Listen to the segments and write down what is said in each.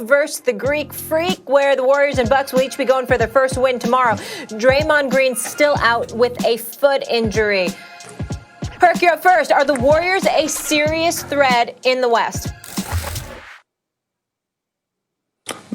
versus the Greek Freak, where the Warriors and Bucks will each be going for their first win tomorrow. Draymond Green still out with a foot injury. Perk, you're up first. Are the Warriors a serious threat in the West?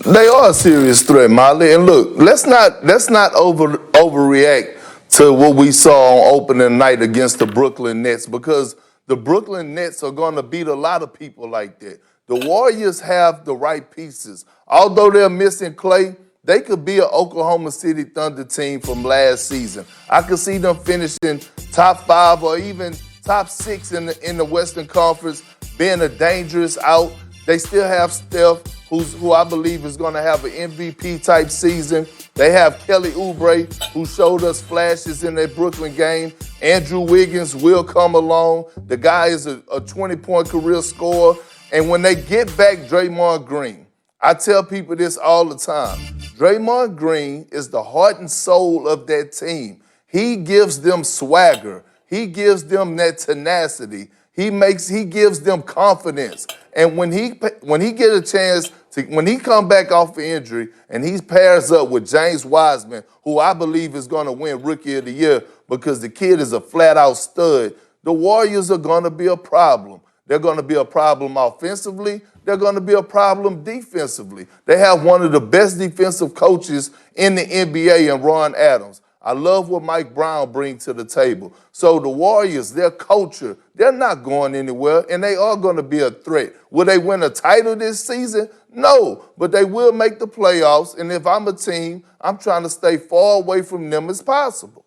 They are a serious threat, Molly. And look, let's not overreact to what we saw on opening night against the Brooklyn Nets, because the Brooklyn Nets are going to beat a lot of people like that. The Warriors have the right pieces. Although they're missing Clay, they could be an Oklahoma City Thunder team from last season. I could see them finishing top 5 or even top 6 in the Western Conference, being a dangerous out. They still have Steph, who I believe is going to have an MVP-type season. They have Kelly Oubre, who showed us flashes in that Brooklyn game. Andrew Wiggins will come along. The guy is a 20-point career scorer. And when they get back Draymond Green, I tell people this all the time. Draymond Green is the heart and soul of that team. He gives them swagger. He gives them that tenacity. He gives them confidence. And when he get a chance to, when he come back off the injury and he pairs up with James Wiseman, who I believe is going to win Rookie of the Year because the kid is a flat-out stud, the Warriors are going to be a problem. They're going to be a problem offensively. They're going to be a problem defensively. They have one of the best defensive coaches in the NBA in Ron Adams. I love what Mike Brown brings to the table. So the Warriors, their culture, they're not going anywhere, and they are going to be a threat. Will they win a title this season? No, but they will make the playoffs, and if I'm a team, I'm trying to stay far away from them as possible.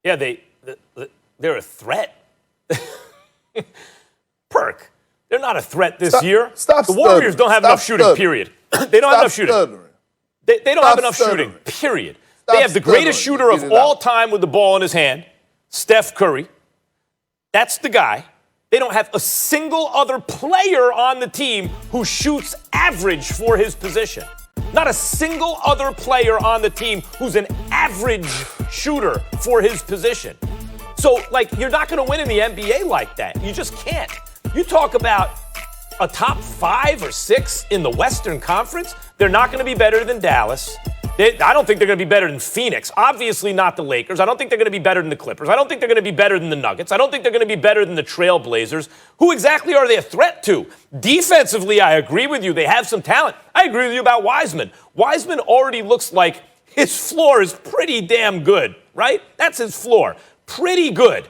Yeah, they're a threat. Perk, they're not a threat this year. The Warriors don't have enough shooting, period. They don't have enough shooting. They don't have enough shooting, period. They have the greatest shooter of all time with the ball in his hand, Steph Curry. That's the guy. They don't have a single other player on the team who shoots average for his position. Not a single other player on the team who's an average shooter for his position. So, you're not going to win in the NBA like that. You just can't. You talk about a top 5 or 6 in the Western Conference, they're not going to be better than Dallas. I don't think they're going to be better than Phoenix. Obviously not the Lakers. I don't think they're going to be better than the Clippers. I don't think they're going to be better than the Nuggets. I don't think they're going to be better than the Trail Blazers. Who exactly are they a threat to? Defensively, I agree with you. They have some talent. I agree with you about Wiseman. Wiseman already looks like his floor is pretty damn good, right? That's his floor. Pretty good.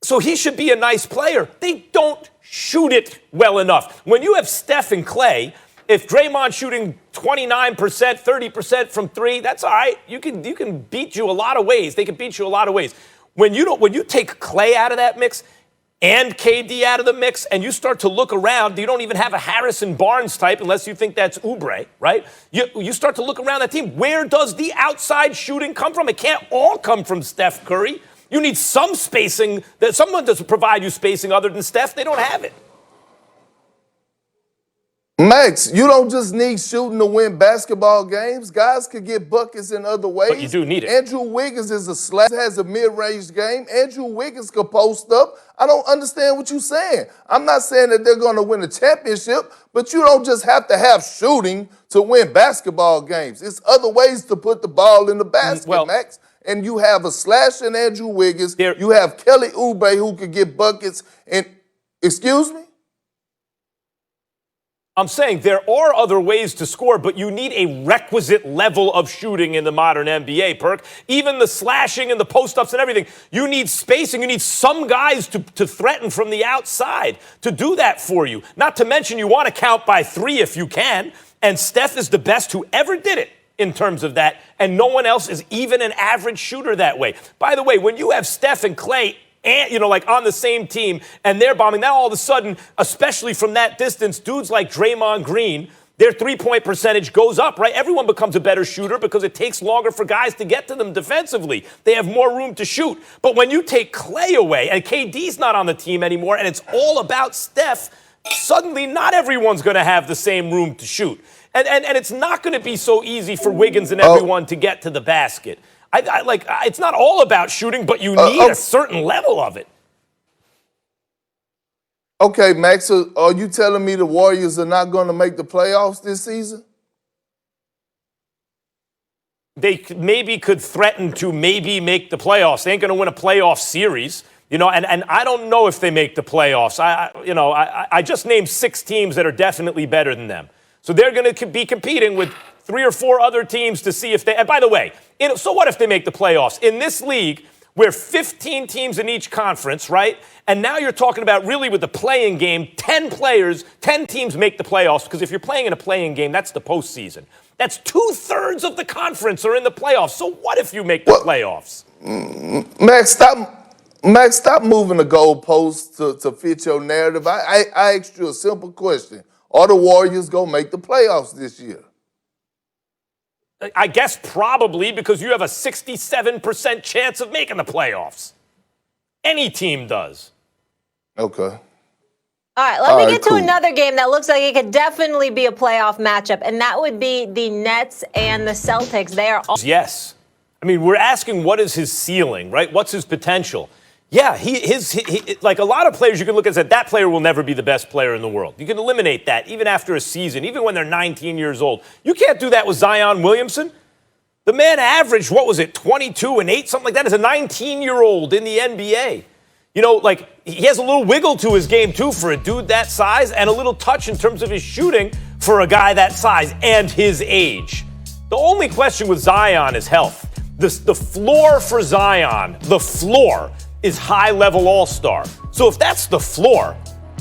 So he should be a nice player. They don't shoot it well enough. When you have Steph and Clay, if Draymond's shooting 29%, 30% from 3, that's all right. You can beat you a lot of ways. They can beat you a lot of ways. When you take Clay out of that mix and KD out of the mix, and you start to look around, you don't even have a Harrison Barnes type unless you think that's Oubre, right? You start to look around that team. Where does the outside shooting come from? It can't all come from Steph Curry. You need some spacing. That someone does provide you spacing other than Steph. They don't have it. Max, you don't just need shooting to win basketball games. Guys could get buckets in other ways. But you do need it. Andrew Wiggins is a slash, has a mid-range game. Andrew Wiggins could post up. I don't understand what you're saying. I'm not saying that they're going to win a championship, but you don't just have to have shooting to win basketball games. It's other ways to put the ball in the basket, Max. And you have a slash in Andrew Wiggins. You have Kelly Oubre who could get buckets. And excuse me? I'm saying there are other ways to score, but you need a requisite level of shooting in the modern NBA, Perk. Even the slashing and the post-ups and everything, you need spacing. You need some guys to threaten from the outside to do that for you. Not to mention you want to count by 3 if you can, and Steph is the best who ever did it in terms of that, and no one else is even an average shooter that way. By the way, when you have Steph and Clay on the same team, and they're bombing, now all of a sudden, especially from that distance, dudes like Draymond Green, their three-point percentage goes up, right? Everyone becomes a better shooter because it takes longer for guys to get to them defensively. They have more room to shoot. But when you take Clay away, and KD's not on the team anymore, and it's all about Steph, suddenly not everyone's going to have the same room to shoot. And it's not going to be so easy for Wiggins and everyone to get to the basket. It's not all about shooting, but you need a certain level of it. Okay, Max, so are you telling me the Warriors are not going to make the playoffs this season? They maybe could threaten to maybe make the playoffs. They ain't going to win a playoff series, and I don't know if they make the playoffs. I just named 6 teams that are definitely better than them. So they're going to be competing with 3 or 4 other teams to see if they. And by the way, so what if they make the playoffs in this league? We're 15 teams in each conference, right? And now you're talking about really with the play-in game, 10 players, 10 teams make the playoffs, because if you're playing in a play-in game, that's the postseason. That's 2/3 of the conference are in the playoffs. So what if you make the playoffs? Max, stop moving the goalposts to fit your narrative. I asked you a simple question. Are the Warriors going to make the playoffs this year? I guess probably, because you have a 67% chance of making the playoffs. Any team does. Okay. All right, let me get to another game that looks like it could definitely be a playoff matchup, and that would be the Nets and the Celtics. They are all. Yes. I mean, we're asking what is his ceiling, right? What's his potential? Yeah, he like a lot of players you can look at and say, that player will never be the best player in the world. You can eliminate that even after a season, even when they're 19 years old. You can't do that with Zion Williamson. The man averaged, 22 and 8, something like that, as a 19-year-old in the NBA. He has a little wiggle to his game, too, for a dude that size, and a little touch in terms of his shooting for a guy that size and his age. The only question with Zion is health. The floor for Zion, is high-level all-star. So if that's the floor,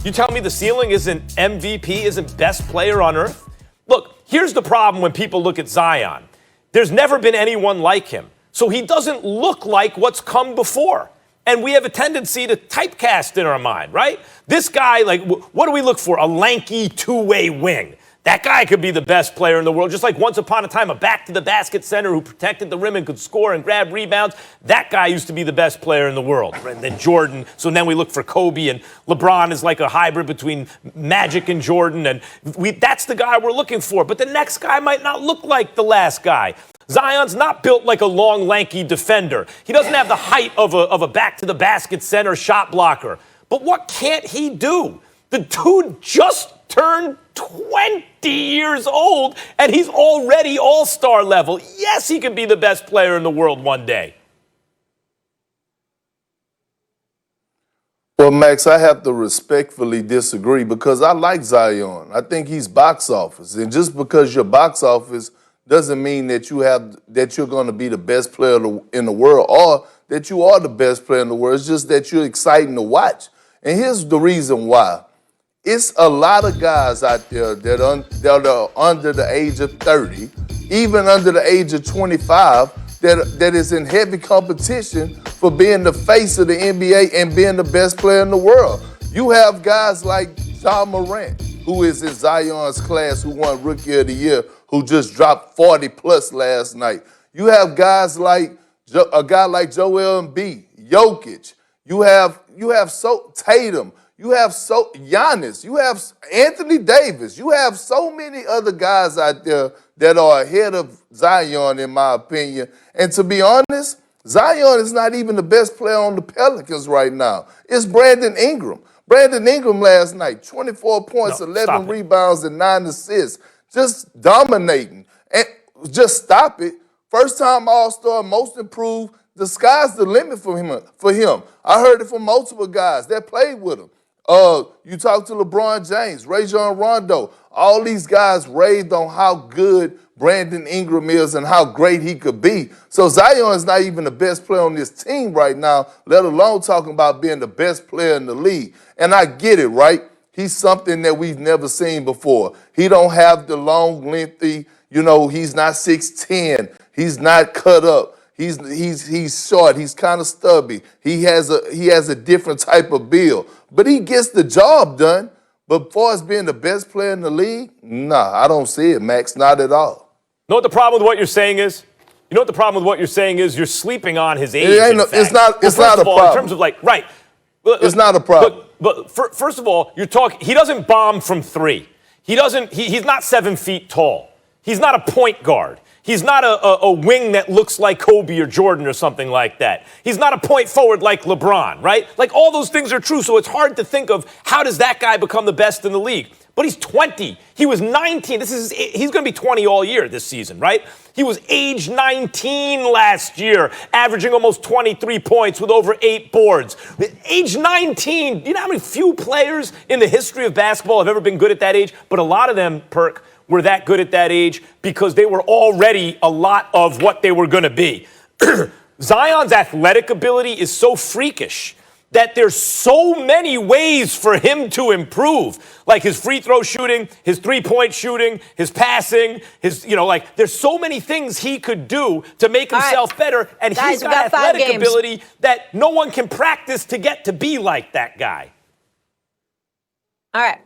you tell me the ceiling isn't MVP, isn't best player on earth? Look, here's the problem when people look at Zion. There's never been anyone like him. So he doesn't look like what's come before. And we have a tendency to typecast in our mind, right? This guy, what do we look for? A lanky two-way wing. That guy could be the best player in the world, just like once upon a time a back-to-the-basket center who protected the rim and could score and grab rebounds. That guy used to be the best player in the world. And then Jordan, so then we look for Kobe, and LeBron is like a hybrid between Magic and Jordan, and that's the guy we're looking for. But the next guy might not look like the last guy. Zion's not built like a long, lanky defender. He doesn't have the height of a back-to-the-basket center shot blocker. But what can't he do? The dude just turned 20 years old, and he's already all-star level. Yes, he can be the best player in the world one day. Well, Max, I have to respectfully disagree because I like Zion. I think he's box office. And just because you're box office doesn't mean that you're going to be the best player in the world or that you are the best player in the world. It's just that you're exciting to watch. And here's the reason why. It's a lot of guys out there that are under the age of 30, even under the age of 25, that is in heavy competition for being the face of the NBA and being the best player in the world. You have guys like Ja Morant, who is in Zion's class, who won Rookie of the Year, who just dropped 40-plus last night. You have guys like a guy like Joel Embiid, Jokic. You have Tatum. You have Giannis. You have Anthony Davis. You have so many other guys out there that are ahead of Zion, in my opinion. And to be honest, Zion is not even the best player on the Pelicans right now. It's Brandon Ingram. Brandon Ingram last night, 24 points, 11 rebounds, and 9 assists. Just dominating. And just stop it. First-time All-Star, most improved. The sky's the limit for him. I heard it from multiple guys that played with him. You talk to LeBron James, Rajon Rondo. All these guys raved on how good Brandon Ingram is and how great he could be. So Zion is not even the best player on this team right now, let alone talking about being the best player in the league. And I get it, right? He's something that we've never seen before. He don't have the long, lengthy, he's not 6'10". He's not cut up. He's short. He's kind of stubby. He has a different type of build. But he gets the job done. But as far as being the best player in the league, nah, I don't see it, Max, not at all. You know what the problem with what you're saying is? You're sleeping on his age. It's not a problem. In terms of right. It's not a problem. But first of all, he doesn't bomb from 3. He's not 7 feet tall. He's not a point guard. He's not a wing that looks like Kobe or Jordan or something like that. He's not a point forward like LeBron, right? Like, all those things are true, so it's hard to think of how does that guy become the best in the league. But he's 20. He was 19. He's going to be 20 all year this season, right? He was age 19 last year, averaging almost 23 points with over 8 boards. Age 19, you know how many few players in the history of basketball have ever been good at that age? But a lot of them, Perk, were that good at that age because they were already a lot of what they were going to be. Zion's athletic ability is so freakish that there's so many ways for him to improve, like his free throw shooting, his three-point shooting, his passing, there's so many things he could do to make himself better, and he's got athletic ability that no one can practice to get to be like that guy. All right.